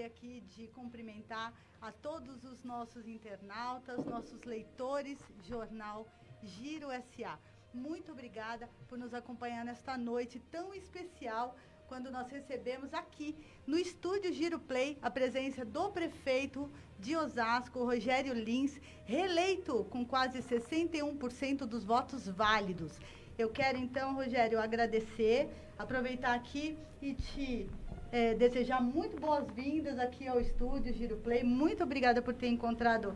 aqui de cumprimentar a todos os nossos internautas, nossos leitores, Jornal Giro SA. Muito obrigada por nos acompanhar nesta noite tão especial, quando nós recebemos aqui no estúdio Giro Play a presença do prefeito de Osasco, Rogério Lins, reeleito com quase 61% dos votos válidos. Eu quero então, Rogério, agradecer, aproveitar aqui e te desejar muito boas-vindas aqui ao estúdio Giro Play. Muito obrigada por ter encontrado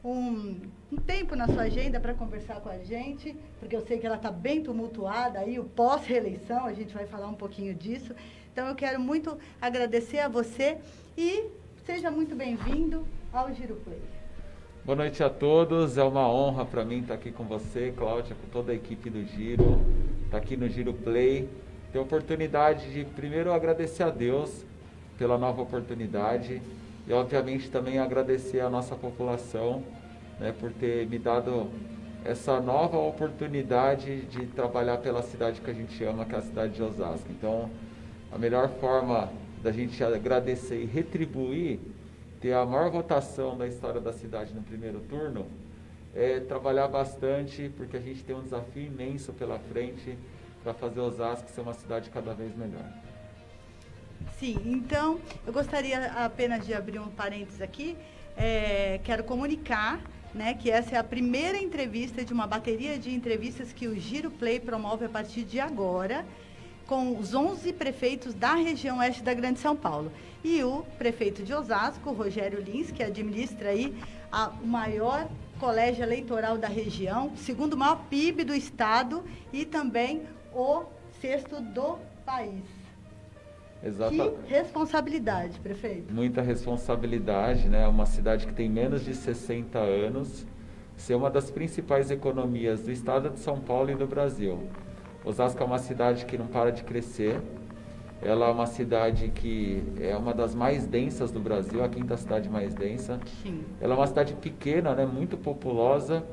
um tempo na sua agenda para conversar com a gente, porque eu sei que ela está bem tumultuada, aí o pós-reeleição, a gente vai falar um pouquinho disso. Então, eu quero muito agradecer a você e seja muito bem-vindo ao Giro Play. Boa noite a todos, é uma honra para mim estar aqui com você, Cláudia, com toda a equipe do Giro, estar aqui no Giro Play, ter a oportunidade de, primeiro, agradecer a Deus pela nova oportunidade e, obviamente, também agradecer a nossa população, né, por ter me dado essa nova oportunidade de trabalhar pela cidade que a gente ama, que é a cidade de Osasco. Então, a melhor forma da gente agradecer e retribuir, ter a maior votação da história da cidade no primeiro turno, é trabalhar bastante, porque a gente tem um desafio imenso pela frente para fazer Osasco ser uma cidade cada vez melhor. Sim, então, eu gostaria apenas de abrir um parênteses aqui. Quero comunicar, né, que essa é a primeira entrevista de uma bateria de entrevistas que o Giro Play promove a partir de agora, com os 11 prefeitos da região oeste da Grande São Paulo. E o prefeito de Osasco, Rogério Lins, que administra aí o maior colégio eleitoral da região, o segundo maior PIB do estado e também o sexto do país. Exatamente. Que responsabilidade, prefeito. Muita responsabilidade, né? Uma cidade que tem menos de 60 anos, ser uma das principais economias do estado de São Paulo e do Brasil. Osasco é uma cidade que não para de crescer, ela é uma cidade que é uma das mais densas do Brasil, a quinta cidade mais densa. Sim. Ela é uma cidade pequena, né? Muito populosa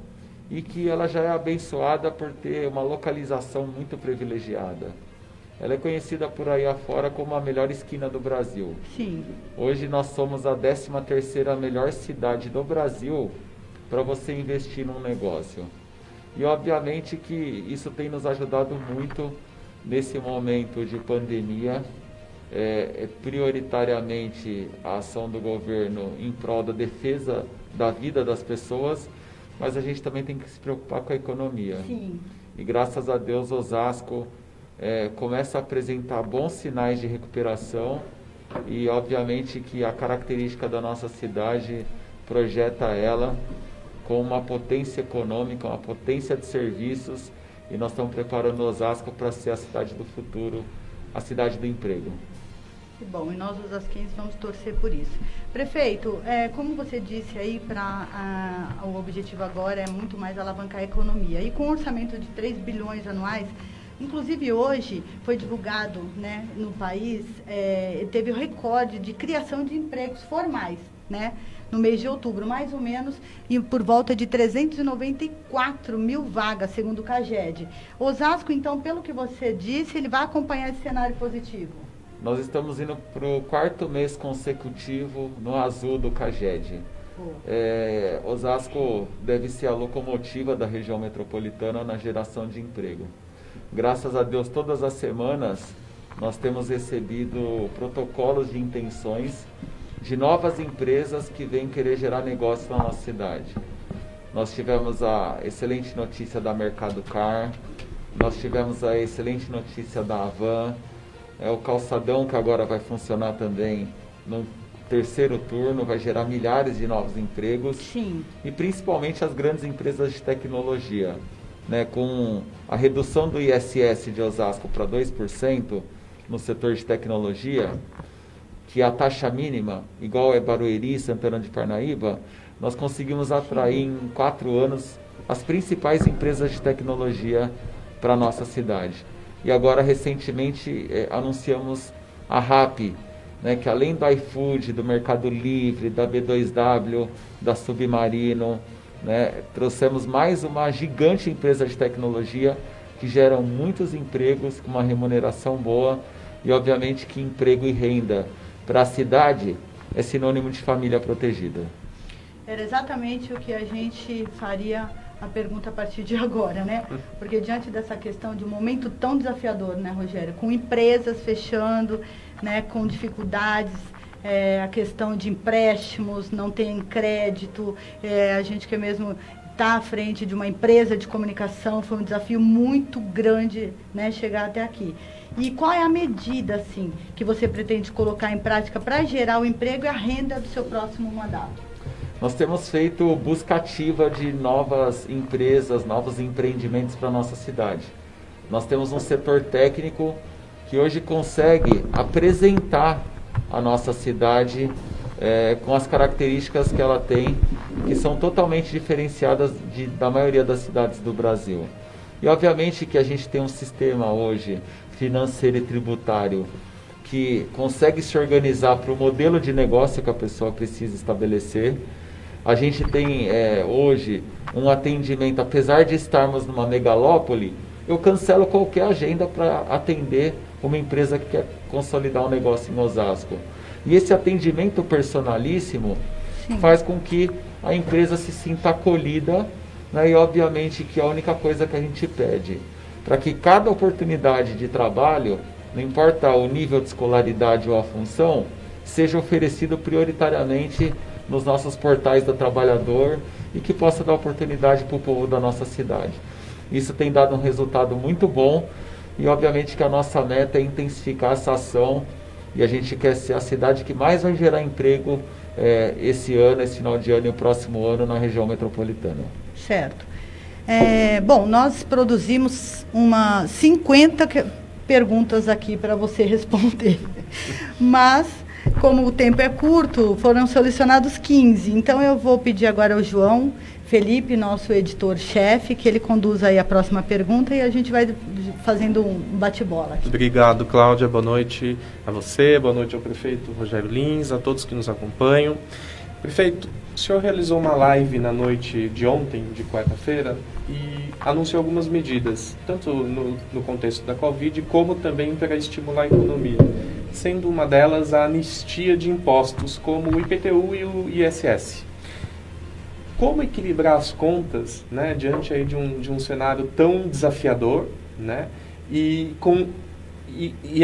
e que ela já é abençoada por ter uma localização muito privilegiada. Ela é conhecida por aí afora como a melhor esquina do Brasil. Sim. Hoje nós somos a 13ª melhor cidade do Brasil para você investir num negócio. E obviamente que isso tem nos ajudado muito nesse momento de pandemia, prioritariamente a ação do governo em prol da defesa da vida das pessoas, mas a gente também tem que se preocupar com a economia. Sim. E graças a Deus Osasco começa a apresentar bons sinais de recuperação e obviamente que a característica da nossa cidade projeta ela com uma potência econômica, uma potência de serviços, e nós estamos preparando Osasco para ser a cidade do futuro, a cidade do emprego. Que bom, e nós, os osasquenses, vamos torcer por isso. Prefeito, como você disse aí, o objetivo agora é muito mais alavancar a economia. E com um orçamento de 3 bilhões anuais, inclusive hoje foi divulgado, né, no país, teve o recorde de criação de empregos formais, né, no mês de outubro, mais ou menos, e por volta de 394 mil vagas, segundo o CAGED. Osasco, então, pelo que você disse, ele vai acompanhar esse cenário positivo? Nós estamos indo para o 4º mês consecutivo no azul do CAGED. Osasco deve ser a locomotiva da região metropolitana na geração de emprego. Graças a Deus, todas as semanas, nós temos recebido protocolos de intenções de novas empresas que vêm querer gerar negócio na nossa cidade. Nós tivemos a excelente notícia da Mercado Car, nós tivemos a excelente notícia da Avan, o Calçadão, que agora vai funcionar também no 3º turno, vai gerar milhares de novos empregos. Sim. E principalmente as grandes empresas de tecnologia, né, com a redução do ISS de Osasco para 2% no setor de tecnologia, que é a taxa mínima, igual é Barueri e Santana de Parnaíba, nós conseguimos atrair em 4 anos as principais empresas de tecnologia para a nossa cidade. E agora, recentemente, anunciamos a RAP, né, que além do iFood, do Mercado Livre, da B2W, da Submarino, né, trouxemos mais uma gigante empresa de tecnologia que gera muitos empregos com uma remuneração boa e, obviamente, que emprego e renda para a cidade é sinônimo de família protegida. Era exatamente o que a gente faria a pergunta a partir de agora, né? Porque diante dessa questão de um momento tão desafiador, né, Rogério? Com empresas fechando, né, com dificuldades, a questão de empréstimos, não tem crédito, a gente que mesmo está à frente de uma empresa de comunicação, foi um desafio muito grande, né, chegar até aqui. E qual é a medida, assim, que você pretende colocar em prática para gerar o emprego e a renda do seu próximo mandato? Nós temos feito busca ativa de novas empresas, novos empreendimentos para a nossa cidade. Nós temos um setor técnico que hoje consegue apresentar a nossa cidade com as características que ela tem, que são totalmente diferenciadas da maioria das cidades do Brasil. E obviamente que a gente tem um sistema hoje financeiro e tributário que consegue se organizar para o modelo de negócio que a pessoa precisa estabelecer. A gente tem hoje um atendimento, apesar de estarmos numa megalópole, eu cancelo qualquer agenda para atender uma empresa que quer consolidar um negócio em Osasco. E esse atendimento personalíssimo faz com que a empresa se sinta acolhida, né? E obviamente que a única coisa que a gente pede, para que cada oportunidade de trabalho, não importa o nível de escolaridade ou a função, seja oferecido prioritariamente nos nossos portais do trabalhador e que possa dar oportunidade para o povo da nossa cidade. Isso tem dado um resultado muito bom e obviamente que a nossa meta é intensificar essa ação e a gente quer ser a cidade que mais vai gerar emprego esse ano, esse final de ano e o próximo ano na região metropolitana. Certo. Bom, nós produzimos 50 perguntas aqui para você responder, mas como o tempo é curto, foram selecionados 15. Então, eu vou pedir agora ao João Felipe, nosso editor-chefe, que ele conduza aí a próxima pergunta e a gente vai fazendo um bate-bola aqui. Obrigado, Cláudia. Boa noite a você, boa noite ao prefeito Rogério Lins, a todos que nos acompanham. Prefeito, o senhor realizou uma live na noite de ontem, de quarta-feira, e anunciou algumas medidas, tanto no contexto da Covid, como também para estimular a economia, sendo uma delas a anistia de impostos, como o IPTU e o ISS. Como equilibrar as contas, né, diante aí de um cenário tão desafiador, né, e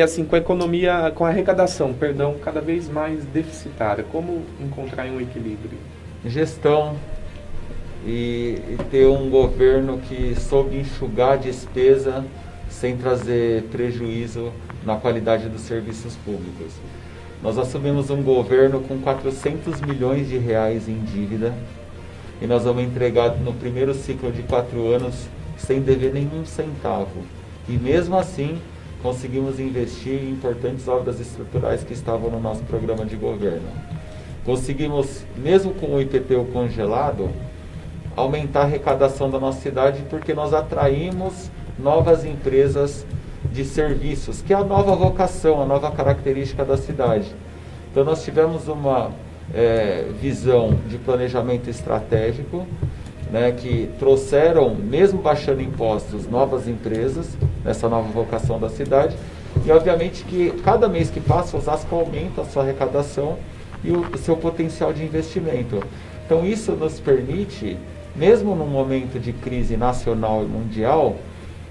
assim, com a economia, com a arrecadação, cada vez mais deficitária? Como encontrar um equilíbrio? Gestão e ter um governo que soube enxugar a despesa sem trazer prejuízo na qualidade dos serviços públicos. Nós assumimos um governo com 400 milhões de reais em dívida e nós vamos entregar no primeiro ciclo de 4 anos sem dever nenhum centavo. E mesmo assim, conseguimos investir em importantes obras estruturais que estavam no nosso programa de governo. Conseguimos, mesmo com o IPTU congelado, aumentar a arrecadação da nossa cidade porque nós atraímos novas empresas de serviços, que é a nova vocação, a nova característica da cidade. Então nós tivemos uma visão de planejamento estratégico, né, que trouxeram, mesmo baixando impostos, novas empresas, nessa nova vocação da cidade, e obviamente que cada mês que passa, Osasco aumenta a sua arrecadação e o seu potencial de investimento. Então isso nos permite, mesmo num momento de crise nacional e mundial,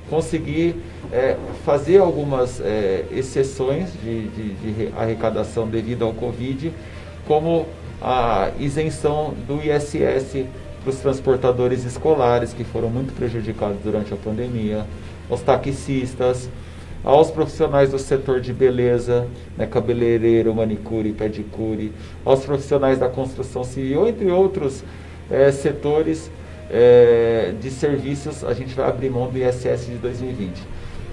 conseguir fazer algumas exceções de arrecadação devido ao Covid, como a isenção do ISS para os transportadores escolares, que foram muito prejudicados durante a pandemia, aos taxistas, aos profissionais do setor de beleza, né, cabeleireiro, manicure, pedicure, aos profissionais da construção civil, entre outros setores de serviços, a gente vai abrir mão do ISS de 2020.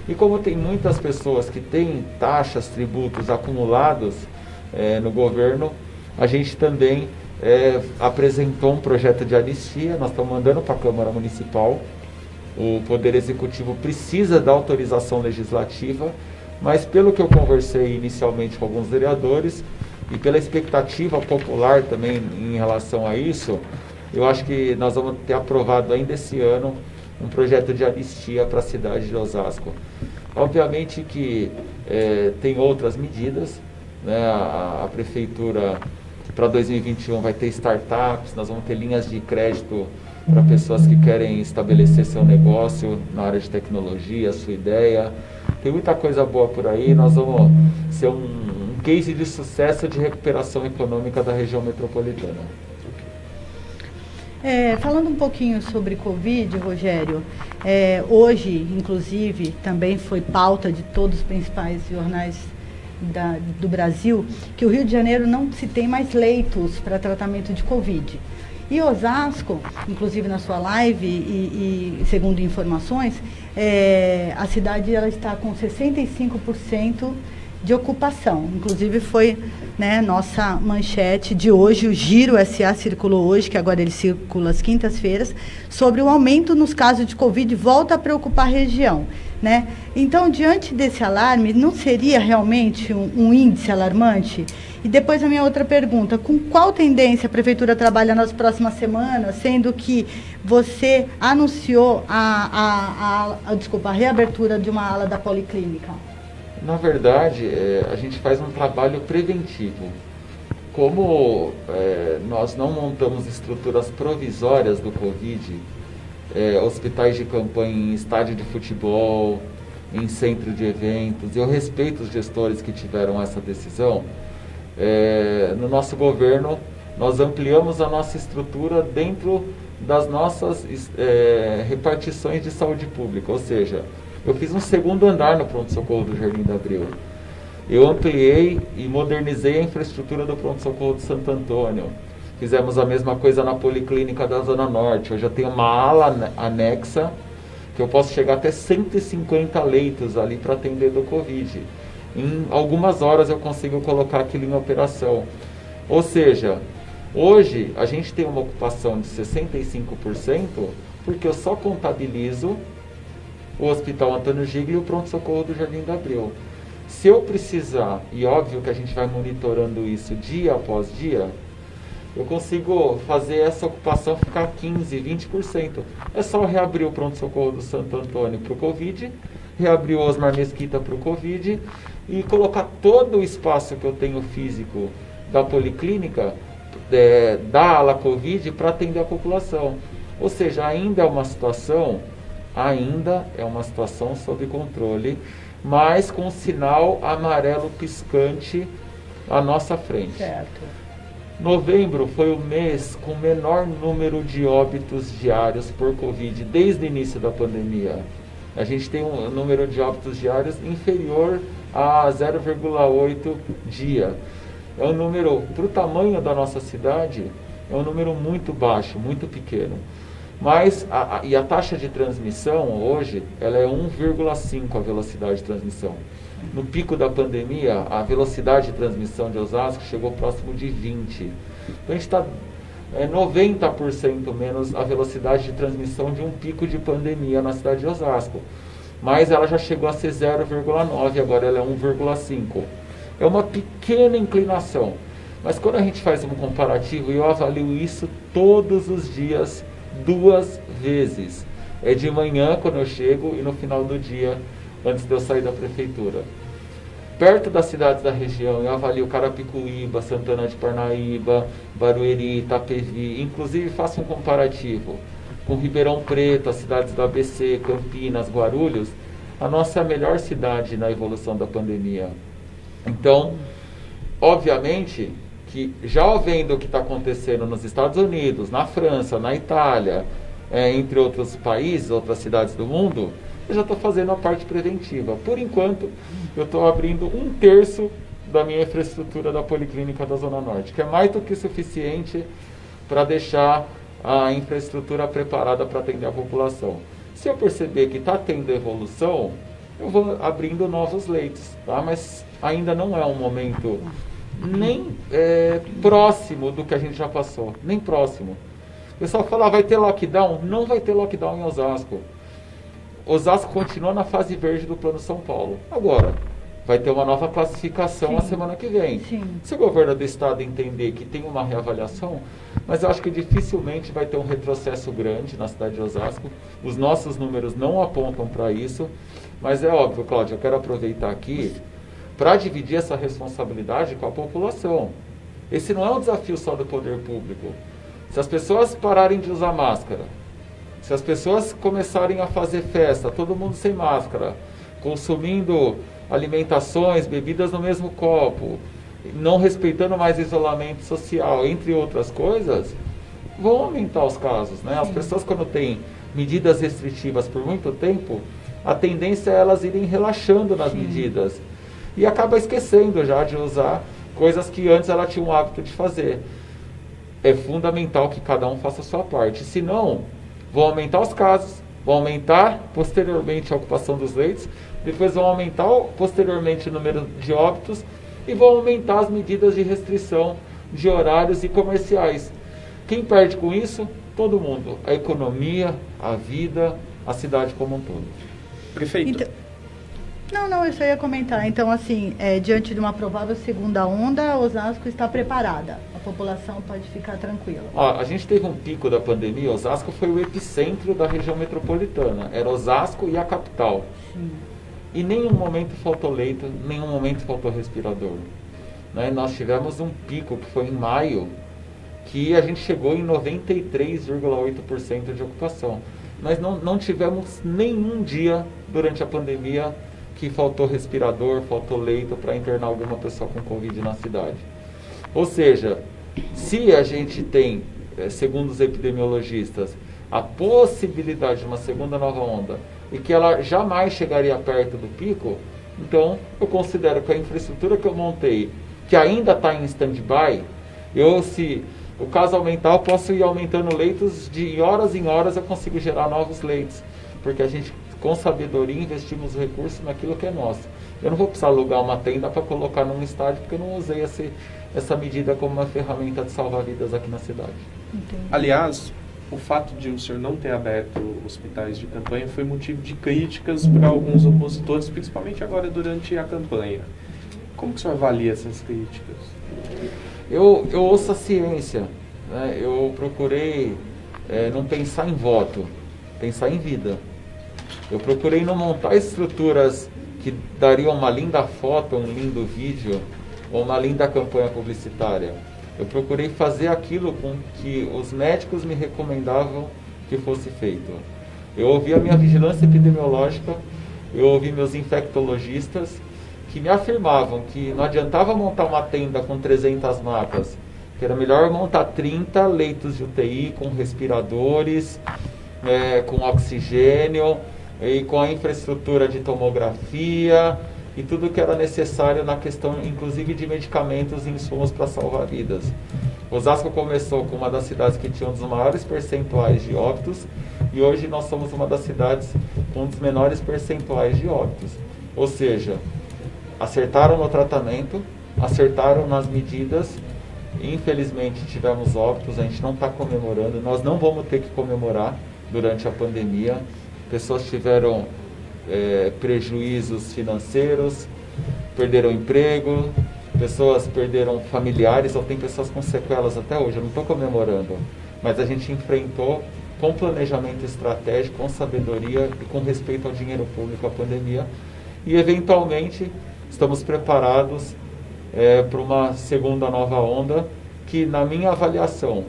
E como tem muitas pessoas que têm taxas, tributos acumulados no governo, a gente também apresentou um projeto de anistia, nós estamos mandando para a Câmara Municipal. O Poder Executivo precisa da autorização legislativa, mas pelo que eu conversei inicialmente com alguns vereadores e pela expectativa popular também em relação a isso, eu acho que nós vamos ter aprovado ainda esse ano um projeto de anistia para a cidade de Osasco. Obviamente que tem outras medidas, né? A Prefeitura para 2021 vai ter startups, nós vamos ter linhas de crédito para pessoas que querem estabelecer seu negócio na área de tecnologia, sua ideia. Tem muita coisa boa por aí, nós vamos ser um case de sucesso de recuperação econômica da região metropolitana. Falando um pouquinho sobre Covid, Rogério, hoje, inclusive, também foi pauta de todos os principais jornais do Brasil, que o Rio de Janeiro não se tem mais leitos para tratamento de Covid. E Osasco, inclusive na sua live e segundo informações, a cidade ela está com 65% de ocupação. Inclusive foi, né, nossa manchete de hoje, o Giro SA circulou hoje, que agora ele circula às quintas-feiras, sobre o aumento nos casos de Covid, volta a preocupar a região. Né? Então, diante desse alarme, não seria realmente um índice alarmante? E depois a minha outra pergunta, com qual tendência a Prefeitura trabalha nas próximas semanas, sendo que você anunciou a reabertura de uma ala da Policlínica? Na verdade, a gente faz um trabalho preventivo. Como nós não montamos estruturas provisórias do Covid, hospitais de campanha em estádio de futebol, em centro de eventos, e eu respeito os gestores que tiveram essa decisão, no nosso governo nós ampliamos a nossa estrutura dentro das nossas repartições de saúde pública, ou seja, eu fiz um segundo andar no pronto-socorro do Jardim da Abreu. Eu ampliei e modernizei a infraestrutura do pronto-socorro de Santo Antônio. Fizemos a mesma coisa na Policlínica da Zona Norte. Eu já tenho uma ala anexa, que eu posso chegar até 150 leitos ali para atender do Covid. Em algumas horas eu consigo colocar aquilo em operação. Ou seja, hoje a gente tem uma ocupação de 65%, porque eu só contabilizo o Hospital Antônio Gigli e o pronto-socorro do Jardim da Abreu. Se eu precisar, e óbvio que a gente vai monitorando isso dia após dia, eu consigo fazer essa ocupação ficar 15%, 20%. É só reabrir o pronto-socorro do Santo Antônio para o Covid, reabrir o Osmar Mesquita para o Covid e colocar todo o espaço que eu tenho físico da Policlínica, da ala Covid, para atender a população. Ou seja, ainda é uma situação sob controle, mas com um sinal amarelo piscante à nossa frente. Certo. Novembro foi o mês com o menor número de óbitos diários por Covid desde o início da pandemia. A gente tem um número de óbitos diários inferior a 0,8 dia. É um número, para o tamanho da nossa cidade, é um número muito baixo, muito pequeno. Mas a taxa de transmissão hoje, ela é 1,5 a velocidade de transmissão. No pico da pandemia, a velocidade de transmissão de Osasco chegou próximo de 20. Então a gente está 90% menos a velocidade de transmissão de um pico de pandemia na cidade de Osasco. Mas ela já chegou a ser 0,9, agora ela é 1,5. É uma pequena inclinação. Mas quando a gente faz um comparativo, eu avalio isso todos os dias, 2 vezes. É de manhã quando eu chego e no final do dia, antes de eu sair da prefeitura. Perto das cidades da região, eu avalio Carapicuíba, Santana de Parnaíba, Barueri, Itapevi. Inclusive faço um comparativo com Ribeirão Preto, as cidades do ABC, Campinas, Guarulhos. A nossa é a melhor cidade na evolução da pandemia. Então, obviamente, que já vendo o que está acontecendo nos Estados Unidos, na França, na Itália, entre outros países, outras cidades do mundo, eu já estou fazendo a parte preventiva. Por enquanto, eu estou abrindo 1/3 da minha infraestrutura da Policlínica da Zona Norte, que é mais do que suficiente para deixar a infraestrutura preparada para atender a população. Se eu perceber que está tendo evolução, eu vou abrindo novos leitos, tá? Mas ainda não é um momento nem próximo do que a gente já passou, nem próximo. O pessoal fala, vai ter lockdown? Não vai ter lockdown em Osasco. Osasco continua na fase verde do Plano São Paulo. Agora, vai ter uma nova classificação a semana que vem. Sim. Se o governo do estado entender que tem uma reavaliação, mas eu acho que dificilmente vai ter um retrocesso grande na cidade de Osasco. Os nossos números não apontam para isso, mas é óbvio, Cláudia, eu quero aproveitar aqui para dividir essa responsabilidade com a população. Esse não é um desafio só do poder público. Se as pessoas pararem de usar máscara, se as pessoas começarem a fazer festa, todo mundo sem máscara, consumindo alimentações, bebidas no mesmo copo, não respeitando mais isolamento social, entre outras coisas, vão aumentar os casos, né? As pessoas, quando têm medidas restritivas por muito tempo, a tendência é elas irem relaxando nas medidas e acaba esquecendo já de usar coisas que antes ela tinha o hábito de fazer. É fundamental que cada um faça a sua parte, senão vão aumentar os casos, vão aumentar posteriormente a ocupação dos leitos, depois vão aumentar posteriormente o número de óbitos e vão aumentar as medidas de restrição de horários e comerciais. Quem perde com isso? Todo mundo. A economia, a vida, a cidade como um todo. Prefeito. Então, eu só ia comentar. Então, assim, diante de uma provável segunda onda, Osasco está preparada. A população pode ficar tranquila. A gente teve um pico da pandemia. Osasco foi o epicentro da região metropolitana. Era Osasco e a capital. Sim. E nenhum momento faltou leito, nenhum momento faltou respirador. Né? Nós tivemos um pico, que foi em maio, que a gente chegou em 93,8% de ocupação. Nós não tivemos nenhum dia durante a pandemia que faltou respirador, faltou leito para internar alguma pessoa com Covid na cidade. Ou seja, se a gente tem, segundo os epidemiologistas, a possibilidade de uma segunda nova onda e que ela jamais chegaria perto do pico, então eu considero que a infraestrutura que eu montei, que ainda está em stand-by, se o caso aumentar, eu posso ir aumentando leitos, de horas em horas eu consigo gerar novos leitos, porque a gente, com sabedoria, investimos recursos naquilo que é nosso. Eu não vou precisar alugar uma tenda para colocar num estádio, porque eu não usei essa medida como uma ferramenta de salvar vidas aqui na cidade. Entendi. Aliás, o fato de o senhor não ter aberto hospitais de campanha foi motivo de críticas para alguns opositores, principalmente agora durante a campanha. Como que o senhor avalia essas críticas? Eu ouço a ciência, né? Eu procurei não pensar em voto, pensar em vida. Eu procurei não montar estruturas que dariam uma linda foto, um lindo vídeo ou uma linda campanha publicitária. Eu procurei fazer aquilo com que os médicos me recomendavam que fosse feito. Eu ouvi a minha vigilância epidemiológica, eu ouvi meus infectologistas, que me afirmavam que não adiantava montar uma tenda com 300 macas, que era melhor montar 30 leitos de UTI com respiradores, com oxigênio e com a infraestrutura de tomografia e tudo que era necessário na questão, inclusive, de medicamentos e insumos para salvar vidas. Osasco começou com uma das cidades que tinha um dos maiores percentuais de óbitos e hoje nós somos uma das cidades com um dos menores percentuais de óbitos. Ou seja, acertaram no tratamento, acertaram nas medidas. Infelizmente tivemos óbitos, a gente não está comemorando, nós não vamos ter que comemorar durante a pandemia. Pessoas tiveram prejuízos financeiros, perderam emprego, pessoas perderam familiares, ou tem pessoas com sequelas até hoje. Eu não estou comemorando, mas a gente enfrentou com planejamento estratégico, com sabedoria e com respeito ao dinheiro público a pandemia, e eventualmente estamos preparados para uma segunda nova onda, que na minha avaliação,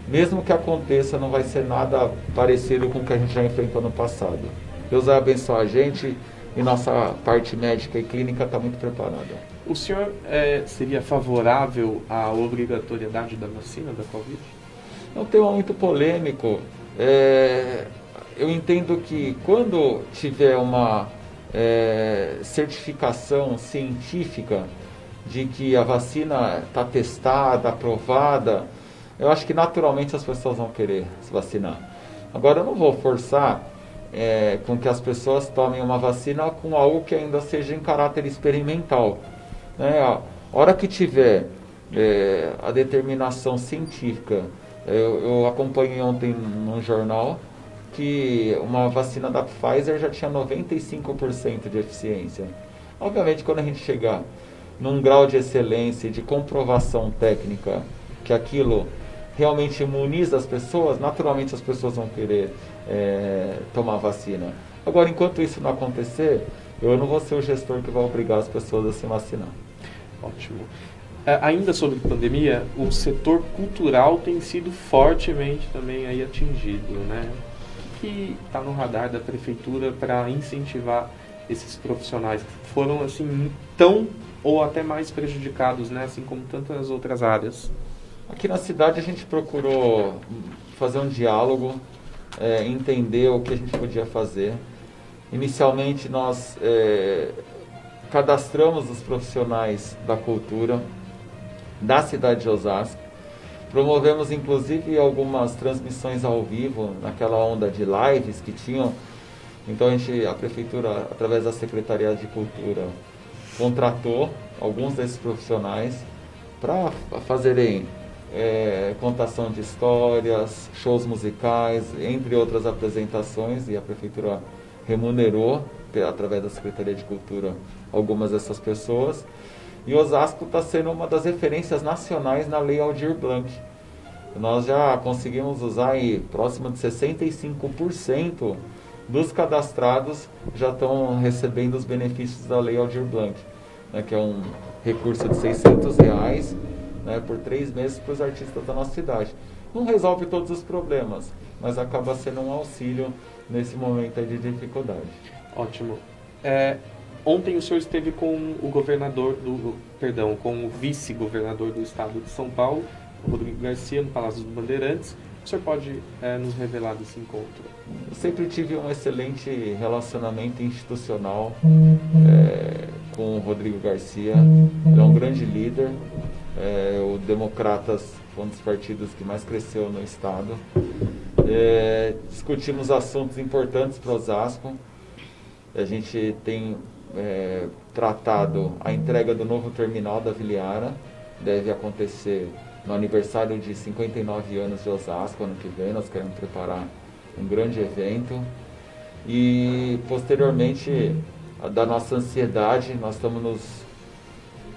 mesmo que aconteça, não vai ser nada parecido com o que a gente já enfrentou no passado. Deus vai abençoar a gente e nossa parte médica e clínica está muito preparada. O senhor seria favorável à obrigatoriedade da vacina da Covid? É um tema muito polêmico. Eu entendo que quando tiver uma certificação científica de que a vacina está testada, aprovada, eu acho que naturalmente as pessoas vão querer se vacinar. Agora, eu não vou forçar com que as pessoas tomem uma vacina com algo que ainda seja em caráter experimental. A hora que tiver a determinação científica, eu acompanhei ontem num jornal que uma vacina da Pfizer já tinha 95% de eficiência. Obviamente, quando a gente chegar num grau de excelência e de comprovação técnica que aquilo realmente imuniza as pessoas, naturalmente as pessoas vão querer tomar vacina. Agora, enquanto isso não acontecer, eu não vou ser o gestor que vai obrigar as pessoas a se vacinar. Ótimo. Ainda sobre pandemia, o setor cultural tem sido fortemente também aí atingido, né? O que está no radar da prefeitura para incentivar esses profissionais que foram assim tão ou até mais prejudicados, né? Assim como tantas outras áreas? Aqui na cidade a gente procurou fazer um diálogo, entender o que a gente podia fazer. Inicialmente nós cadastramos os profissionais da cultura da cidade de Osasco. Promovemos inclusive algumas transmissões ao vivo naquela onda de lives que tinham. Então a prefeitura, através da Secretaria de Cultura, contratou alguns desses profissionais para fazerem contação de histórias, shows musicais, entre outras apresentações, e a prefeitura remunerou, através da Secretaria de Cultura, algumas dessas pessoas. E Osasco está sendo uma das referências nacionais na Lei Aldir Blanc. Nós já conseguimos usar aí próximo de 65% dos cadastrados já estão recebendo os benefícios da Lei Aldir Blanc, né, que é um recurso de R$600, né, por 3 meses para os artistas da nossa cidade. Não resolve todos os problemas, mas acaba sendo um auxílio nesse momento de dificuldade. Ótimo. Ontem o senhor esteve com o com o vice-governador do estado de São Paulo, Rodrigo Garcia, no Palácio dos Bandeirantes. O senhor pode nos revelar desse encontro? Eu sempre tive um excelente relacionamento institucional com o Rodrigo Garcia. Ele é um grande líder. O Democratas foi um dos partidos que mais cresceu no estado. Discutimos assuntos importantes para Osasco. A gente tem tratado a entrega do novo terminal da Viliara. Deve acontecer no aniversário de 59 anos de Osasco, ano que vem. Nós queremos preparar um grande evento. E, posteriormente, da nossa ansiedade, nós estamos nos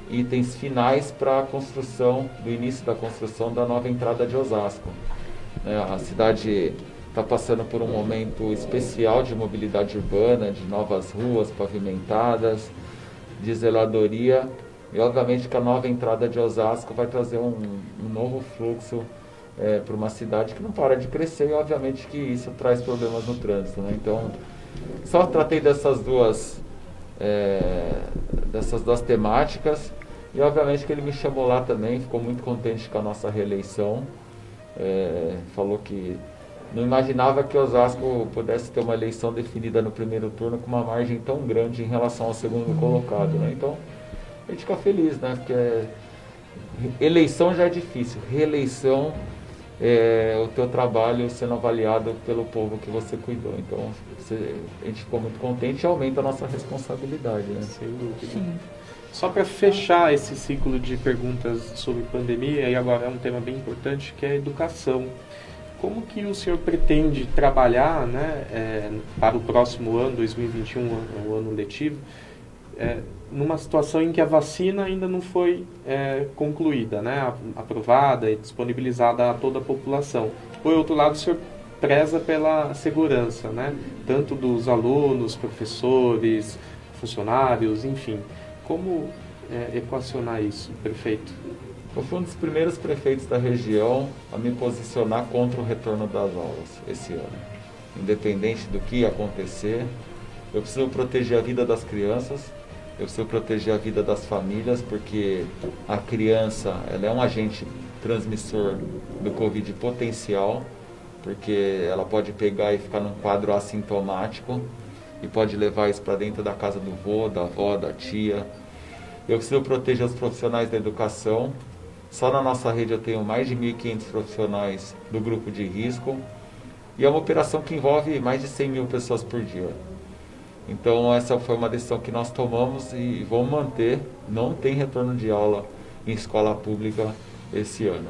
itens finais para a construção, do início da construção da nova entrada de Osasco. A cidade está passando por um momento especial de mobilidade urbana, de novas ruas pavimentadas, de zeladoria, e obviamente que a nova entrada de Osasco vai trazer um novo fluxo para uma cidade que não para de crescer, e obviamente que isso traz problemas no trânsito, né? Então, só tratei dessas duas temáticas, e obviamente que ele me chamou lá também, ficou muito contente com a nossa reeleição, falou que não imaginava que Osasco pudesse ter uma eleição definida no primeiro turno com uma margem tão grande em relação ao segundo colocado, né? Então, a gente fica feliz, né? Porque eleição já é difícil, reeleição é o teu trabalho sendo avaliado pelo povo que você cuidou. Então, a gente ficou muito contente e aumenta a nossa responsabilidade, né? Sem dúvida. Sim. Só para fechar esse ciclo de perguntas sobre pandemia, e agora é um tema bem importante, que é a educação. Como que o senhor pretende trabalhar, né, para o próximo ano, 2021, o ano letivo, numa situação em que a vacina ainda não foi concluída, né, aprovada e disponibilizada a toda a população? Por outro lado, o senhor preza pela segurança, né, tanto dos alunos, professores, funcionários, enfim. Como equacionar isso, prefeito? Eu fui um dos primeiros prefeitos da região a me posicionar contra o retorno das aulas esse ano. Independente do que acontecer, eu preciso proteger a vida das crianças, eu preciso proteger a vida das famílias, porque a criança ela é um agente transmissor do Covid potencial, porque ela pode pegar e ficar num quadro assintomático e pode levar isso para dentro da casa do vô, da avó, da tia. Eu preciso proteger os profissionais da educação. Só na nossa rede eu tenho mais de 1.500 profissionais do grupo de risco. E é uma operação que envolve mais de 100 mil pessoas por dia. Então essa foi uma decisão que nós tomamos e vamos manter. Não tem retorno de aula em escola pública esse ano.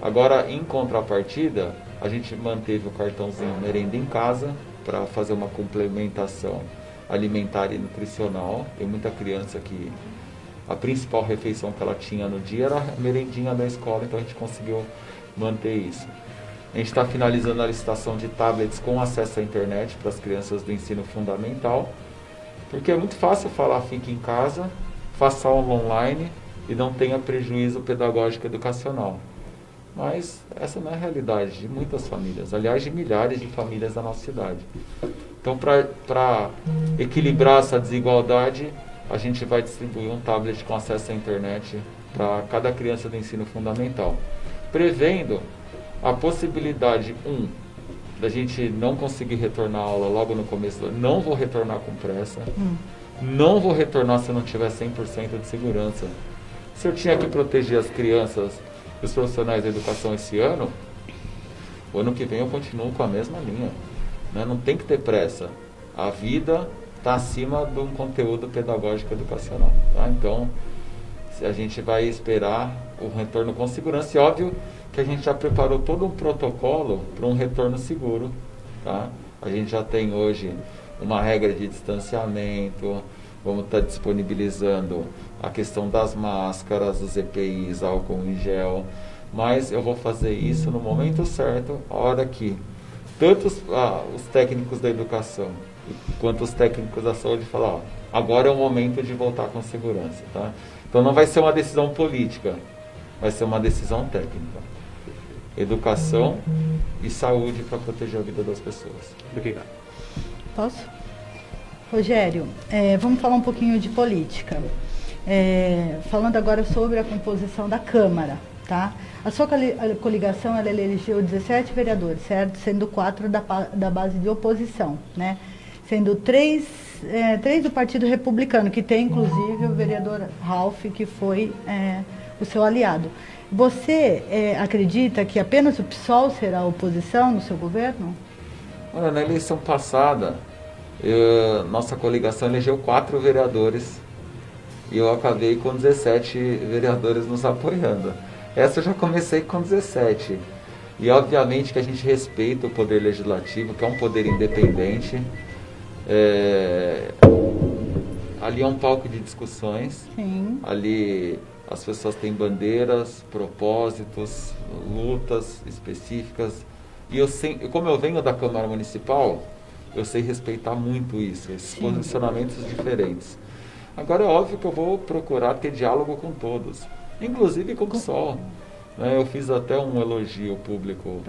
Agora, em contrapartida, a gente manteve o cartãozinho Merenda em Casa para fazer uma complementação alimentar e nutricional. Tem muita criança que a principal refeição que ela tinha no dia era a merendinha da escola, então a gente conseguiu manter isso. A gente está finalizando a licitação de tablets com acesso à internet para as crianças do ensino fundamental, porque é muito fácil falar fique em casa, faça aula online e não tenha prejuízo pedagógico educacional. Mas essa não é a realidade de muitas famílias, aliás, de milhares de famílias da nossa cidade. Então, para equilibrar essa desigualdade, a gente vai distribuir um tablet com acesso à internet para cada criança do ensino fundamental, prevendo a possibilidade, da gente não conseguir retornar a aula logo no começo, não vou retornar com pressa, não vou retornar se não tiver 100% de segurança. Se eu tinha que proteger as crianças e os profissionais da educação esse ano, o ano que vem eu continuo com a mesma linha. Né? Não tem que ter pressa. A vida está acima de um conteúdo pedagógico educacional. Tá? Então, a gente vai esperar o retorno com segurança. E óbvio que a gente já preparou todo um protocolo para um retorno seguro. Tá? A gente já tem hoje uma regra de distanciamento, vamos estar disponibilizando a questão das máscaras, os EPIs, álcool em gel, mas eu vou fazer isso no momento certo, a hora que tanto os técnicos da educação quanto os técnicos da saúde falar, agora é o momento de voltar com segurança. Tá? Então não vai ser uma decisão política, vai ser uma decisão técnica. Educação e saúde para proteger a vida das pessoas. Obrigado. Posso? Rogério, vamos falar um pouquinho de política. Falando agora sobre a composição da Câmara, tá? A sua coligação, ela elegeu 17 vereadores, certo? Sendo 4 da base de oposição, né? Sendo 3 do Partido Republicano, que tem inclusive o vereador Ralph, que foi o seu aliado. Você acredita que apenas o PSOL será a oposição no seu governo? Olha, na eleição passada, nossa coligação elegeu 4 vereadores e eu acabei com 17 vereadores nos apoiando. Essa eu já comecei com 17. E obviamente que a gente respeita o poder legislativo, que é um poder independente. Ali é um palco de discussões. Sim. Ali as pessoas têm bandeiras, propósitos, lutas específicas. E como eu venho da Câmara Municipal, eu sei respeitar muito isso, esses posicionamentos diferentes. Agora é óbvio que eu vou procurar ter diálogo com todos, inclusive com o PSOL. Né? Eu fiz até um elogio público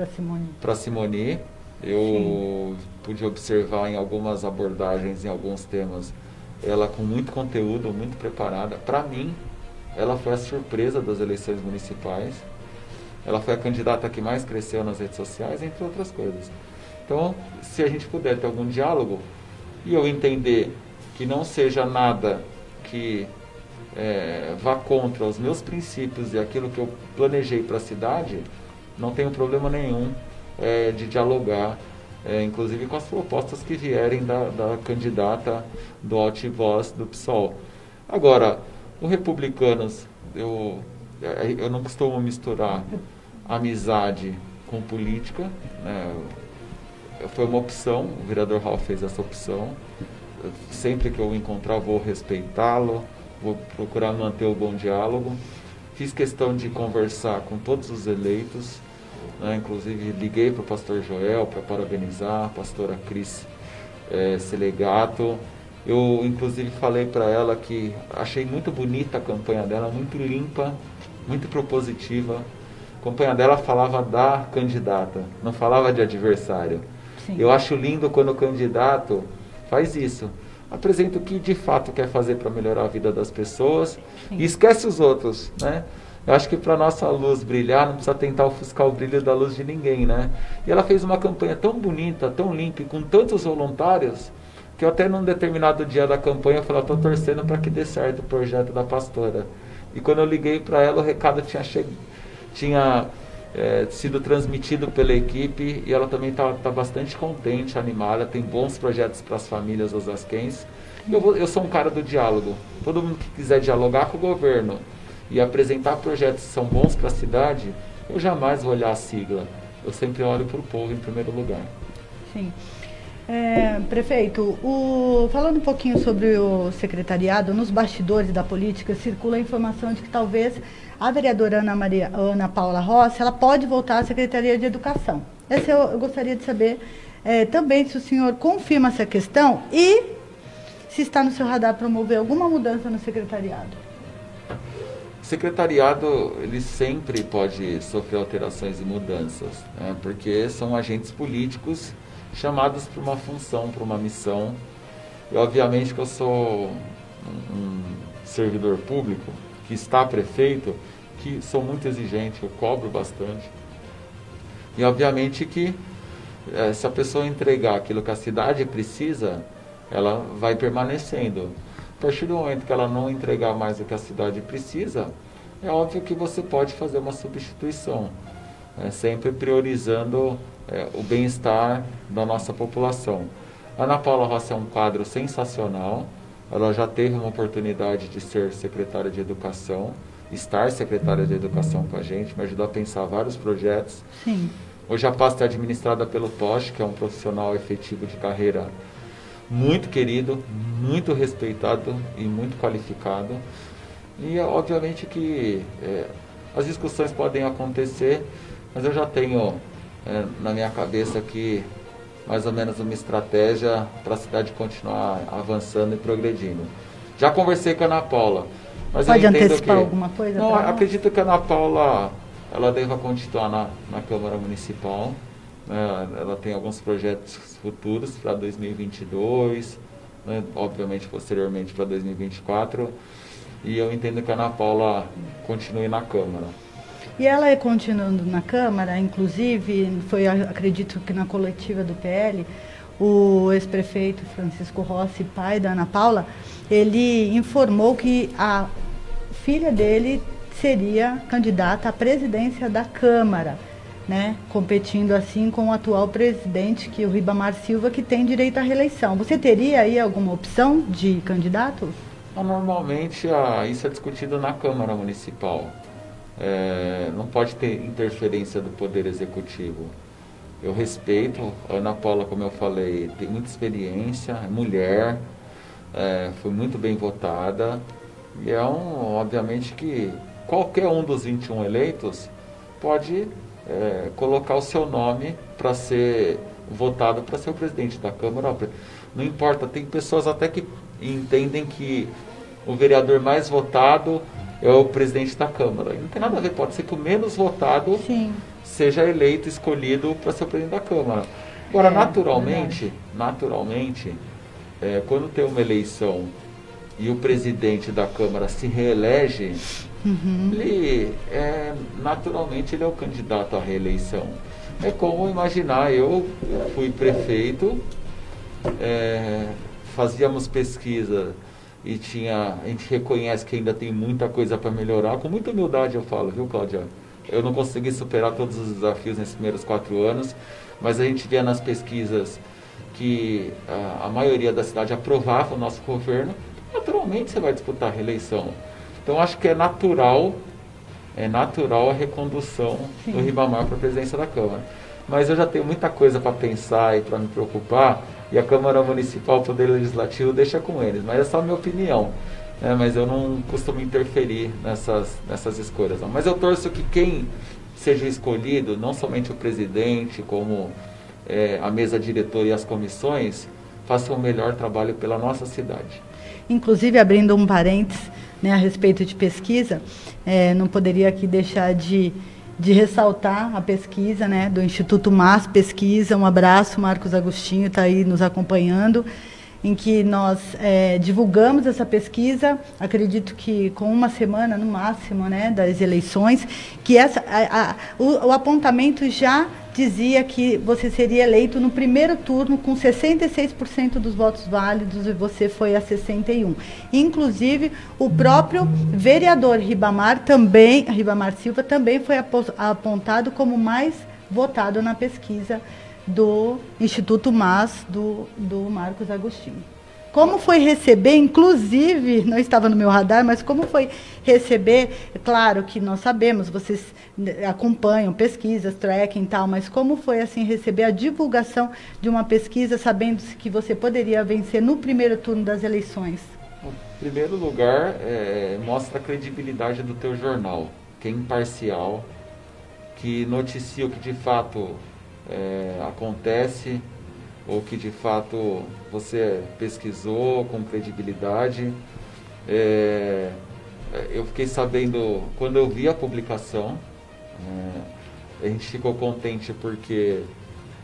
para Simone. Eu pude observar em algumas abordagens, em alguns temas, ela com muito conteúdo, muito preparada. Para mim, ela foi a surpresa das eleições municipais. Ela foi a candidata que mais cresceu nas redes sociais, entre outras coisas. Então, se a gente puder ter algum diálogo e eu entender que não seja nada que vá contra os meus princípios e aquilo que eu planejei para a cidade, não tenho problema nenhum de dialogar, inclusive com as propostas que vierem da candidata do alti-voz do PSOL. Agora, o Republicanos, eu não costumo misturar amizade com política, né? Foi uma opção, o vereador Ralph fez essa opção. Sempre que eu encontrar, vou respeitá-lo, vou procurar manter o bom diálogo. Fiz questão de conversar com todos os eleitos, né? Inclusive liguei para o pastor Joel para parabenizar, a pastora Cris Selegato. Eu, inclusive, falei para ela que achei muito bonita a campanha dela, muito limpa, muito propositiva. A campanha dela falava da candidata, não falava de adversário. Sim. Eu acho lindo quando o candidato faz isso. Apresenta o que de fato quer fazer para melhorar a vida das pessoas. Sim. E esquece os outros, né? Eu acho que para nossa luz brilhar, não precisa tentar ofuscar o brilho da luz de ninguém, né? E ela fez uma campanha tão bonita, tão limpa, com tantos voluntários, que eu até num determinado dia da campanha falei, estou torcendo para que dê certo o projeto da pastora. E quando eu liguei para ela, o recado tinha sido transmitido pela equipe e ela também está bastante contente, animada, tem bons projetos para as famílias osasquenses. Eu sou um cara do diálogo. Todo mundo que quiser dialogar com o governo e apresentar projetos que são bons para a cidade, eu jamais vou olhar a sigla. Eu sempre olho para o povo em primeiro lugar. Sim. Prefeito, falando um pouquinho sobre o secretariado, nos bastidores da política circula a informação de que talvez a vereadora Ana Paula Rossi, ela pode voltar à Secretaria de Educação. Eu gostaria de saber também se o senhor confirma essa questão e se está no seu radar promover alguma mudança no secretariado. secretariado, ele sempre pode sofrer alterações e mudanças, né? Porque são agentes políticos chamados para uma função, para uma missão. E obviamente que eu sou um servidor público, que está prefeito, que sou muito exigente, eu cobro bastante. E obviamente que se a pessoa entregar aquilo que a cidade precisa, ela vai permanecendo. A partir do momento que ela não entregar mais o que a cidade precisa, é óbvio que você pode fazer uma substituição, sempre priorizando o bem-estar da nossa população. A Ana Paula Rossi é um quadro sensacional, ela já teve uma oportunidade de ser secretária de Educação, estar secretária de Educação com a gente, me ajudou a pensar vários projetos. Sim. Hoje a pasta é administrada pelo Toche, que é um profissional efetivo de carreira muito querido, muito respeitado e muito qualificado. E obviamente que as discussões podem acontecer, mas eu já tenho na minha cabeça aqui mais ou menos uma estratégia para a cidade continuar avançando e progredindo. Já conversei com a Ana Paula, mas pode eu entendo antecipar que, alguma coisa? não, acredito que a Ana Paula ela deva continuar na Câmara Municipal. Ela tem alguns projetos futuros para 2022, né, obviamente posteriormente para 2024, e eu entendo que a Ana Paula continue na Câmara. E ela continuando na Câmara, inclusive, foi, acredito que na coletiva do PL, o ex-prefeito Francisco Rossi, pai da Ana Paula, ele informou que a filha dele seria candidata à presidência da Câmara, né, competindo assim com o atual presidente, que é o Ribamar Silva, que tem direito à reeleição. Você teria aí alguma opção de candidato? Normalmente isso é discutido na Câmara Municipal. Não pode ter interferência do Poder Executivo. Eu respeito, a Ana Paula, como eu falei, tem muita experiência, é mulher, foi muito bem votada, e obviamente que qualquer um dos 21 eleitos pode colocar o seu nome para ser votado para ser o presidente da Câmara. Não importa, tem pessoas até que entendem que o vereador mais votado é o presidente da Câmara. Não tem nada a ver, pode ser que o menos votado Sim. seja eleito, escolhido para ser o presidente da Câmara. Agora, naturalmente, quando tem uma eleição e o presidente da Câmara se reelege, naturalmente ele é o candidato à reeleição. É como imaginar, eu fui prefeito, fazíamos pesquisa e a gente reconhece que ainda tem muita coisa para melhorar. Com muita humildade eu falo, viu, Cláudia? Eu não consegui superar todos os desafios nesses primeiros 4 anos, mas a gente via nas pesquisas que a maioria da cidade aprovava o nosso governo. Naturalmente você vai disputar a reeleição. Então acho que é natural a recondução do Ribamar para a presidência da Câmara. Mas eu já tenho muita coisa para pensar e para me preocupar, e a Câmara Municipal, o Poder Legislativo, deixa com eles. Mas é só a minha opinião, né? Mas eu não costumo interferir nessas escolhas. Não. Mas eu torço que quem seja escolhido, não somente o presidente, como a mesa diretora e as comissões, façam o melhor trabalho pela nossa cidade. Inclusive, abrindo um parênteses, né, a respeito de pesquisa, não poderia aqui deixar de ressaltar a pesquisa, né, do Instituto MAS Pesquisa. Um abraço, Marcos Agostinho está aí nos acompanhando, em que nós divulgamos essa pesquisa, acredito que com uma semana no máximo, né, das eleições, que o apontamento já dizia que você seria eleito no primeiro turno com 66% dos votos válidos e você foi a 61%. Inclusive, o próprio vereador Ribamar Silva também foi apontado como mais votado na pesquisa do Instituto MAS, do Marcos Agostinho. Como foi receber, inclusive, não estava no meu radar, mas como foi receber, claro que nós sabemos, vocês acompanham pesquisas, tracking e tal, mas como foi assim receber a divulgação de uma pesquisa, sabendo que você poderia vencer no primeiro turno das eleições? Em primeiro lugar, mostra a credibilidade do teu jornal, que é imparcial, que noticia o que de fato acontece, ou que de fato você pesquisou com credibilidade. eu fiquei sabendo quando eu vi a publicação. A gente ficou contente porque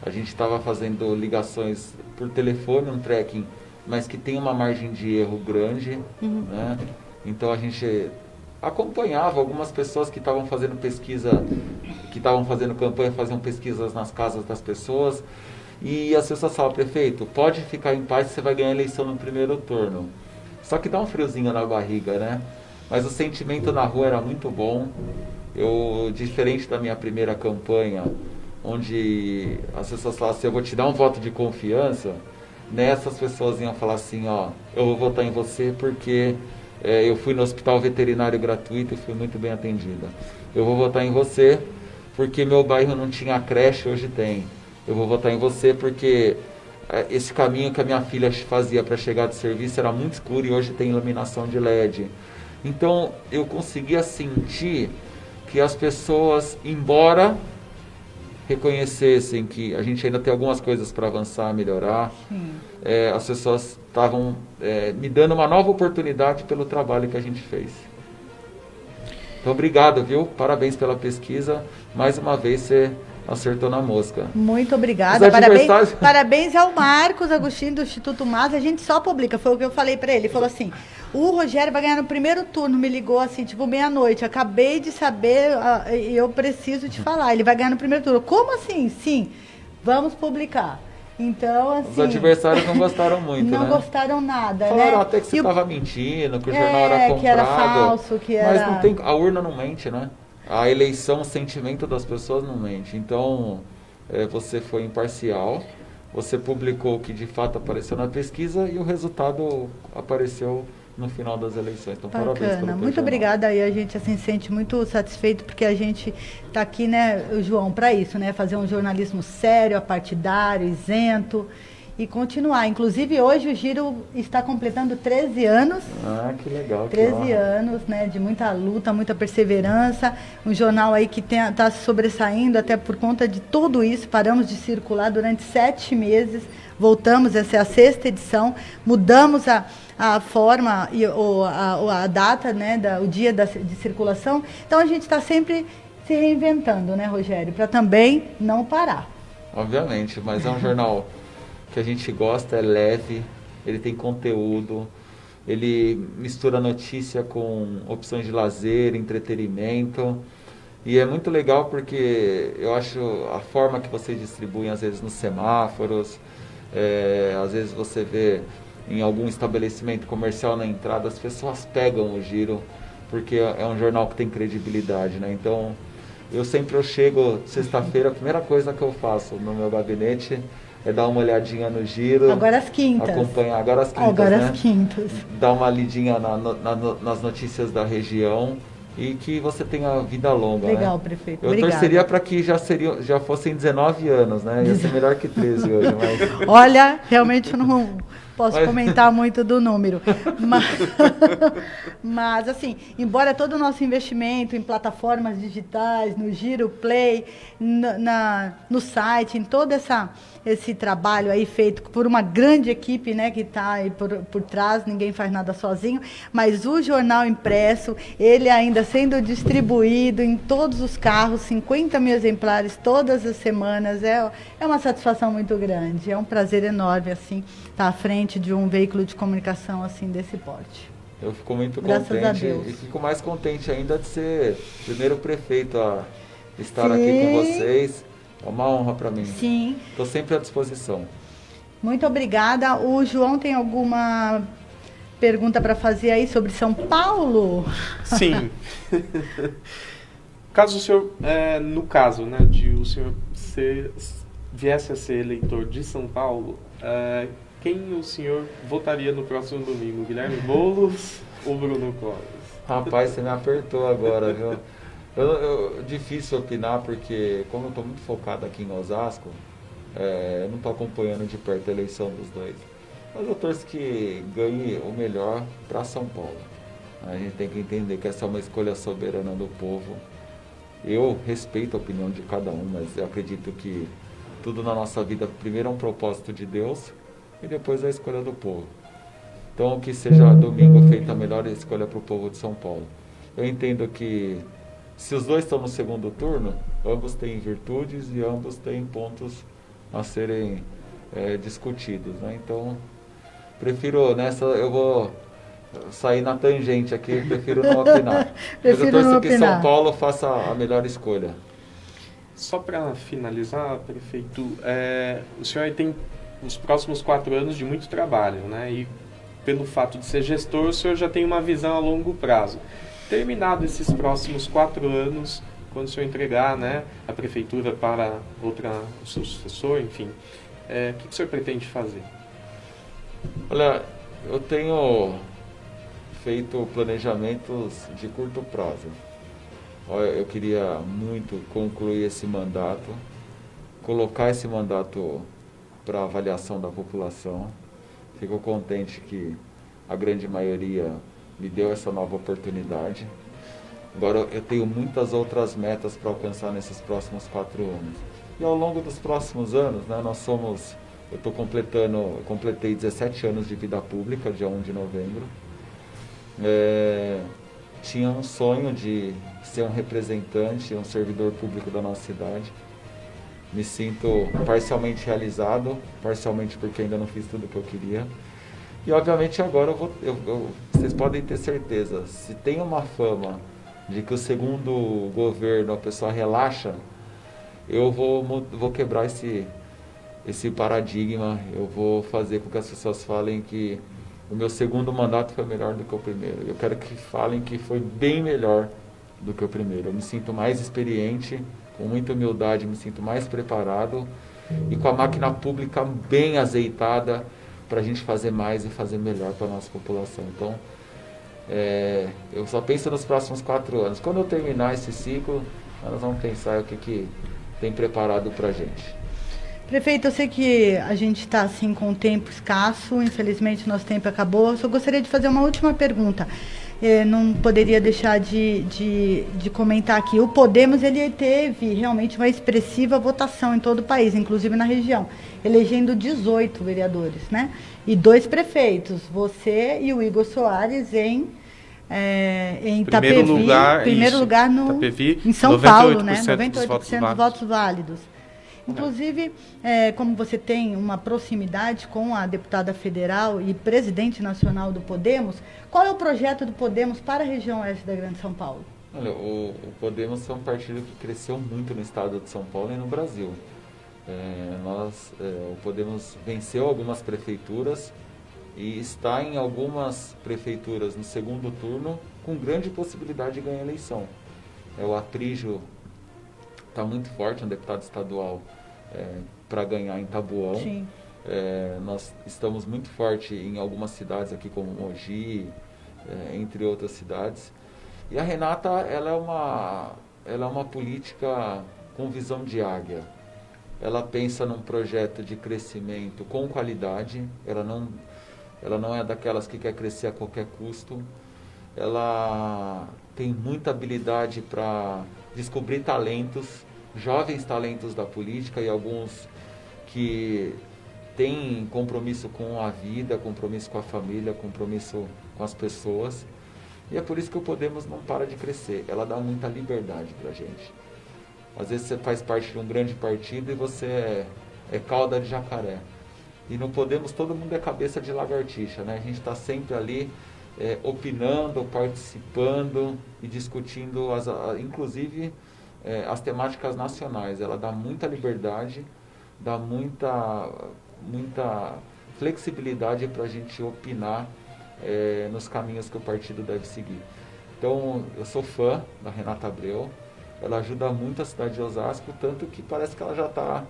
a gente estava fazendo ligações por telefone, um tracking, mas que tem uma margem de erro grande, né? Então a gente acompanhava algumas pessoas que estavam fazendo pesquisa, que estavam fazendo campanha, faziam pesquisas nas casas das pessoas, e as pessoas falavam: prefeito, pode ficar em paz, você vai ganhar a eleição no primeiro turno. Só que dá um friozinho na barriga, né? Mas o sentimento na rua era muito bom. Eu, diferente da minha primeira campanha, onde as pessoas falavam assim: eu vou te dar um voto de confiança, nessas pessoas iam falar assim: ó, eu vou votar em você porque eu fui no hospital veterinário gratuito e fui muito bem atendida. Eu vou votar em você porque meu bairro não tinha creche, hoje tem. Eu vou votar em você porque esse caminho que a minha filha fazia para chegar do serviço era muito escuro e hoje tem iluminação de LED. Então eu conseguia sentir que as pessoas, embora reconhecessem que a gente ainda tem algumas coisas para avançar, melhorar, as pessoas estavam me dando uma nova oportunidade pelo trabalho que a gente fez. Então, obrigado, viu? Parabéns pela pesquisa. Mais uma vez, você acertou na mosca. Muito obrigada. Parabéns ao Marcos Agostinho, do Instituto Mas. A gente só publica, foi o que eu falei para ele. Ele falou assim: o Rogério vai ganhar no primeiro turno. Me ligou assim, tipo, meia-noite. Acabei de saber e eu preciso te falar. Ele vai ganhar no primeiro turno. Como assim? Sim, vamos publicar. Então, assim... Os adversários não gostaram muito, não né? gostaram nada, falaram né? até que você estava mentindo, que o jornal era comprado. Que era falso, que era... Mas não tem, a urna não mente, né? A eleição, o sentimento das pessoas não mente. Então, você foi imparcial, você publicou o que de fato apareceu na pesquisa e o resultado apareceu no final das eleições. Então, parabéns pelo muito jornal. obrigada, e a gente assim se sente muito satisfeito porque a gente está aqui, né, João, para isso, né, fazer um jornalismo sério, apartidário, isento e continuar. Inclusive hoje o Giro está completando 13 anos. Ah, que legal. 13 anos, né, de muita luta, muita perseverança, um jornal aí que está se sobressaindo até por conta de tudo isso. Paramos de circular durante 7 meses, voltamos, essa é a 6ª edição, mudamos a forma e a data, né, o dia de circulação. Então a gente está sempre se reinventando, né, Rogério, para também não parar. Obviamente, mas é um jornal que a gente gosta, é leve, ele tem conteúdo, ele mistura notícia com opções de lazer, entretenimento, e é muito legal porque eu acho a forma que vocês distribuem, às vezes nos semáforos, às vezes você vê em algum estabelecimento comercial na entrada, as pessoas pegam o Giro, porque é um jornal que tem credibilidade, né? Então, eu chego sexta-feira, a primeira coisa que eu faço no meu gabinete é dar uma olhadinha no Giro. Agora às quintas. Acompanhar, agora às quintas, agora né? Às quintas. Dar uma lidinha nas notícias da região e que você tenha vida longa. Legal, né? Prefeito. Eu torceria para que já fossem 19 anos, né? Ia ser melhor que 13 hoje. Mas... Olha, realmente eu não posso comentar muito do número. Mas, assim, embora todo o nosso investimento em plataformas digitais, no Giro Play, no site, em todo esse trabalho aí feito por uma grande equipe, né, que está aí por trás, ninguém faz nada sozinho, mas o jornal impresso, ele ainda sendo distribuído em todos os carros, 50 mil exemplares todas as semanas, é uma satisfação muito grande, é um prazer enorme, assim, estar à frente de um veículo de comunicação, assim, desse porte. Eu fico muito Graças contente a Deus. E fico mais contente ainda de ser o primeiro prefeito a estar Sim. aqui com vocês. É uma honra para mim. Sim. Estou sempre à disposição. Muito obrigada. O João tem alguma pergunta para fazer aí sobre São Paulo? Sim. Caso o senhor, no caso, né, de o senhor viesse a ser eleitor de São Paulo, quem o senhor votaria no próximo domingo? Guilherme Boulos ou Bruno Covas? Rapaz, você me apertou agora, viu? Difícil opinar porque, como eu estou muito focado aqui em Osasco, eu não estou acompanhando de perto a eleição dos dois. Mas eu torço que ganhe o melhor para São Paulo. A gente tem que entender que essa é uma escolha soberana do povo. Eu respeito a opinião de cada um, mas eu acredito que tudo na nossa vida, primeiro é um propósito de Deus e depois é a escolha do povo. Então, que seja domingo feita a melhor escolha para o povo de São Paulo. Eu entendo que, se os dois estão no segundo turno, ambos têm virtudes e ambos têm pontos a serem discutidos, né? Então, prefiro nessa, eu vou sair na tangente aqui, prefiro não opinar. Mas eu torço que São Paulo faça a melhor escolha. Só para finalizar, prefeito, o senhor aí tem os próximos 4 anos de muito trabalho, né? E pelo fato de ser gestor, o senhor já tem uma visão a longo prazo. Terminado esses próximos 4 anos, quando o senhor entregar, né, a prefeitura para o seu sucessor, enfim, o que o senhor pretende fazer? Olha, eu tenho feito planejamentos de curto prazo. Eu queria muito concluir esse mandato, colocar esse mandato para avaliação da população. Fico contente que a grande maioria me deu essa nova oportunidade. Agora eu tenho muitas outras metas para alcançar nesses próximos 4 anos. E ao longo dos próximos anos, né, eu completei 17 anos de vida pública, dia 1 de novembro. Tinha um sonho de ser um representante, um servidor público da nossa cidade. Me sinto parcialmente realizado, parcialmente porque ainda não fiz tudo o que eu queria. E obviamente agora vocês podem ter certeza, se tem uma fama de que o segundo governo a pessoa relaxa, eu vou quebrar esse paradigma, eu vou fazer com que as pessoas falem que o meu segundo mandato foi melhor do que o primeiro. Eu quero que falem que foi bem melhor do que o primeiro. Eu me sinto mais experiente, com muita humildade, me sinto mais preparado e com a máquina pública bem azeitada para a gente fazer mais e fazer melhor para a nossa população. Então, eu só penso nos próximos 4 anos. Quando eu terminar esse ciclo, nós vamos pensar o que tem preparado para a gente. Prefeito, eu sei que a gente está assim com um tempo escasso, infelizmente nosso tempo acabou. Eu só gostaria de fazer uma última pergunta. Não poderia deixar de comentar aqui. O Podemos, ele teve realmente uma expressiva votação em todo o país, inclusive na região, elegendo 18 vereadores, né? E 2 prefeitos, você e o Igor Soares em Itapevi, primeiro lugar em São Paulo, né? 98% dos votos válidos. Inclusive, como você tem uma proximidade com a deputada federal e presidente nacional do Podemos, qual é o projeto do Podemos para a região oeste da Grande São Paulo? Olha, o Podemos é um partido que cresceu muito no estado de São Paulo e no Brasil. O Podemos venceu algumas prefeituras e está em algumas prefeituras no segundo turno com grande possibilidade de ganhar a eleição. O Aprígio está muito forte, um deputado estadual para ganhar em Taboão. Sim. Nós estamos muito forte em algumas cidades aqui como Mogi, entre outras cidades. E a Renata, ela é uma política com visão de águia. Ela pensa num projeto de crescimento com qualidade. Ela não é daquelas que quer crescer a qualquer custo. Ela tem muita habilidade para descobrir talentos, jovens talentos da política e alguns que têm compromisso com a vida, compromisso com a família, compromisso com as pessoas. E é por isso que o Podemos não para de crescer. Ela dá muita liberdade para a gente. Às vezes você faz parte de um grande partido e você é cauda de jacaré. E no Podemos todo mundo é cabeça de lagartixa, né? A gente está sempre ali opinando, participando e discutindo, inclusive as temáticas nacionais. Ela dá muita liberdade, dá muita flexibilidade para a gente opinar nos caminhos que o partido deve seguir. Então, eu sou fã da Renata Abreu, ela ajuda muito a cidade de Osasco, tanto que parece que ela já está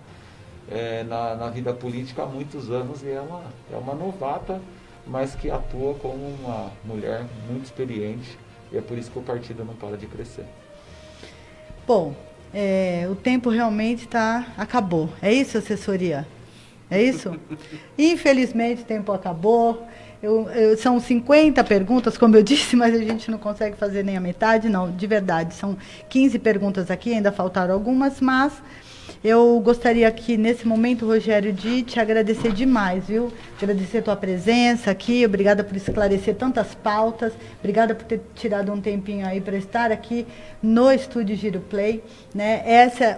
na vida política há muitos anos e ela é uma novata, mas que atua como uma mulher muito experiente e é por isso que o partido não para de crescer. Bom, o tempo realmente acabou. É isso, assessoria? É isso? Infelizmente o tempo acabou. São 50 perguntas, como eu disse, mas a gente não consegue fazer nem a metade, não, de verdade. São 15 perguntas aqui, ainda faltaram algumas, mas Eu gostaria aqui, nesse momento, Rogério, de te agradecer demais, viu? Agradecer a tua presença aqui, obrigada por esclarecer tantas pautas, obrigada por ter tirado um tempinho aí para estar aqui no Estúdio Giro Play, né?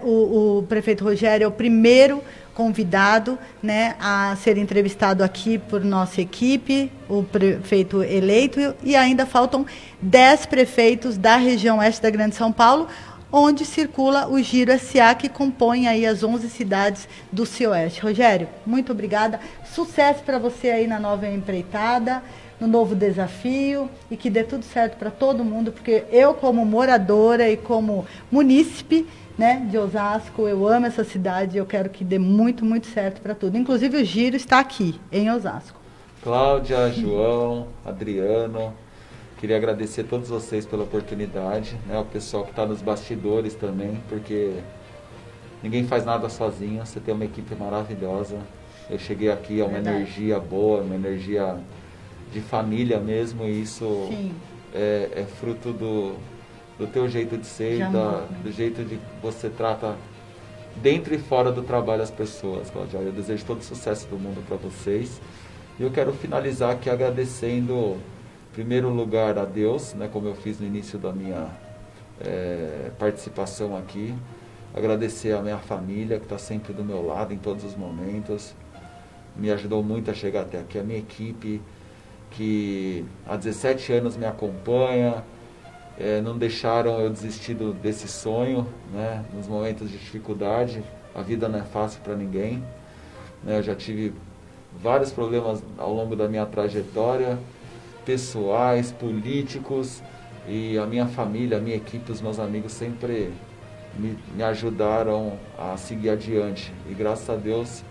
O prefeito Rogério é o primeiro convidado, né, a ser entrevistado aqui por nossa equipe, o prefeito eleito, e ainda faltam 10 prefeitos da região oeste da Grande São Paulo, onde circula o Giro SA, que compõe aí as 11 cidades do Cioeste. Rogério, muito obrigada. Sucesso para você aí na nova empreitada, no novo desafio, e que dê tudo certo para todo mundo, porque eu, como moradora e como munícipe, né, de Osasco, eu amo essa cidade, eu quero que dê muito, muito certo para tudo. Inclusive o Giro está aqui, em Osasco. Cláudia, João, Adriano, queria agradecer a todos vocês pela oportunidade, né, o pessoal que está nos bastidores também, porque ninguém faz nada sozinho, você tem uma equipe maravilhosa. Eu cheguei aqui, é uma energia boa, uma energia de família mesmo, e isso é fruto do teu jeito de ser, do jeito de que você trata dentro e fora do trabalho as pessoas, Cláudia. Eu desejo todo o sucesso do mundo para vocês. E eu quero finalizar aqui agradecendo, em primeiro lugar, a Deus, né, como eu fiz no início da minha participação aqui. Agradecer a minha família, que está sempre do meu lado em todos os momentos. Me ajudou muito a chegar até aqui. A minha equipe, que há 17 anos me acompanha, não deixaram eu desistir desse sonho, né? Nos momentos de dificuldade. A vida não é fácil para ninguém, né? Eu já tive vários problemas ao longo da minha trajetória, pessoais, políticos, e a minha família, a minha equipe, os meus amigos sempre me ajudaram a seguir adiante. E graças a Deus,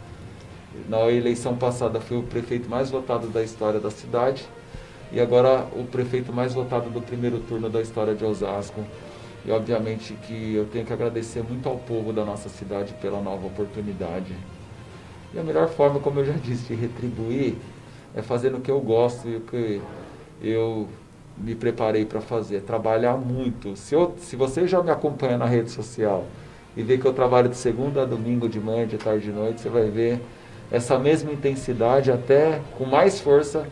na eleição passada fui o prefeito mais votado da história da cidade, e agora o prefeito mais votado do primeiro turno da história de Osasco. E obviamente que eu tenho que agradecer muito ao povo da nossa cidade pela nova oportunidade. E a melhor forma, como eu já disse, de retribuir é fazendo o que eu gosto e o que eu me preparei para fazer, trabalhar muito. Se você já me acompanha na rede social e vê que eu trabalho de segunda a domingo, de manhã, de tarde, de noite, você vai ver essa mesma intensidade, até com mais força,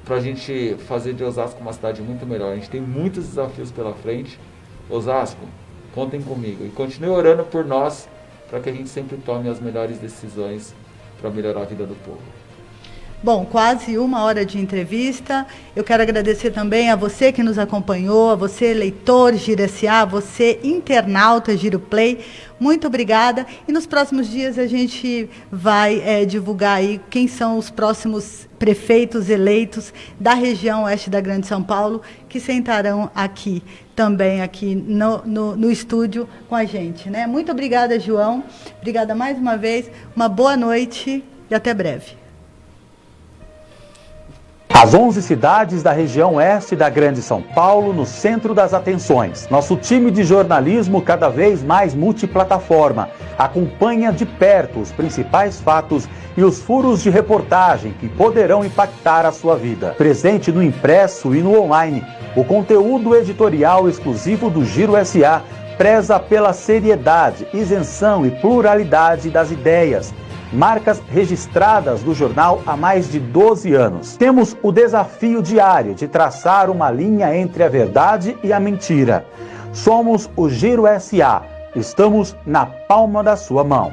para a gente fazer de Osasco uma cidade muito melhor. A gente tem muitos desafios pela frente. Osasco, contem comigo. E continue orando por nós, para que a gente sempre tome as melhores decisões para melhorar a vida do povo. Bom, quase 1 hora de entrevista. Eu quero agradecer também a você que nos acompanhou, a você, leitor Giro SA, a você, internauta Giro Play. Muito obrigada. E nos próximos dias a gente vai divulgar aí quem são os próximos prefeitos eleitos da região oeste da Grande São Paulo, que sentarão aqui, também aqui no estúdio com a gente, né? Muito obrigada, João. Obrigada mais uma vez. Uma boa noite e até breve. As 11 cidades da região oeste da Grande São Paulo no centro das atenções. Nosso time de jornalismo cada vez mais multiplataforma acompanha de perto os principais fatos e os furos de reportagem que poderão impactar a sua vida. Presente no impresso e no online, o conteúdo editorial exclusivo do Giro SA preza pela seriedade, isenção e pluralidade das ideias. Marcas registradas do jornal há mais de 12 anos. Temos o desafio diário de traçar uma linha entre a verdade e a mentira. Somos o Giro SA. Estamos na palma da sua mão.